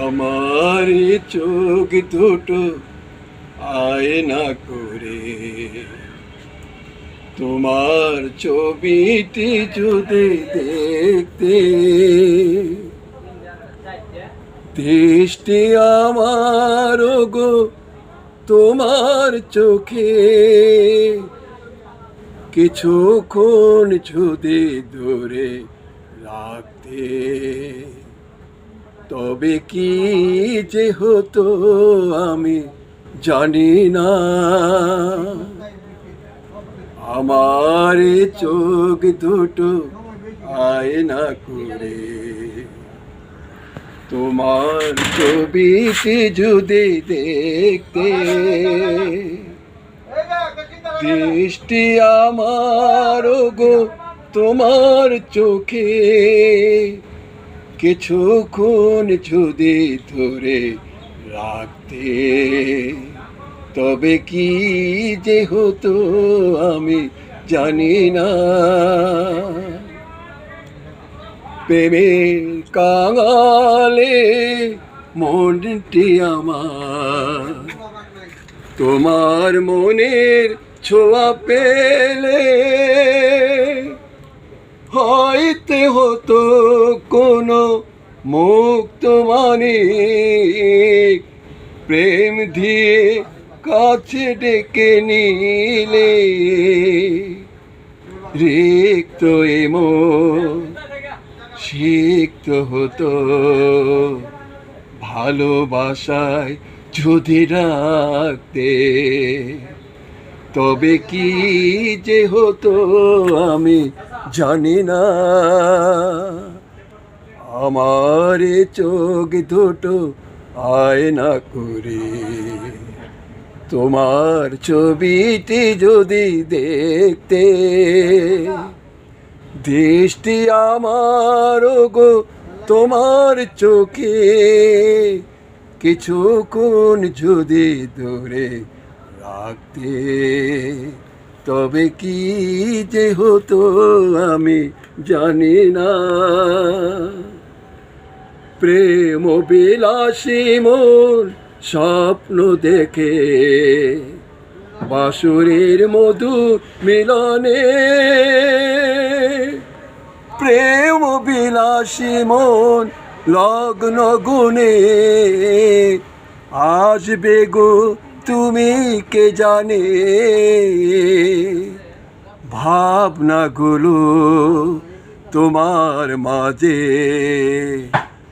আমার চোখ দুটো আয়না করে তোমার ছবিটি যদি দেখতে, দৃষ্টি আমার গো তোমার চোখে কিছুক্ষণ যদি ধরে রাখতে, তবে কি যে হতো আমি জানি না। আমার চোখ দুটো আয়না করে তোমার ছবিটি যদি দেখতে, দৃষ্টি আমার গো তোমার চোখে কিছুক্ষণ যদি ধরে রাখতে, তবে কি যে হতো আমি জানি না। প্রেমের কাঙালে মনটি আমার তোমার মনের ছোঁয়া পেলে হইতে হতো কোনো মুক্ত মানে প্রেম দিয়ে কাছে ডেকে নিলে, রিক্ত এমন সিক্ত হতো ভালোবাসায় যদি রাখতে, তবে কি যে হতো আমি জানি না। আমার চোখ দুটো আয়না করে তোমার ছবিটি যদি দেখতে, দৃষ্টি আমার গো তোমার চোখে কিছুক্ষণ যদি ধরে রাখতে, তবে কি যে হতো আমি জানি না। প্রেম বিলাসী মন স্বপ্ন দেখে বাঁশুরের মধুর মিলনে, প্রেম বিলাসী মন লগ্ন গুণে আসবে গো তুমি কে জানে। ভাবনাগুলো তোমার মাঝে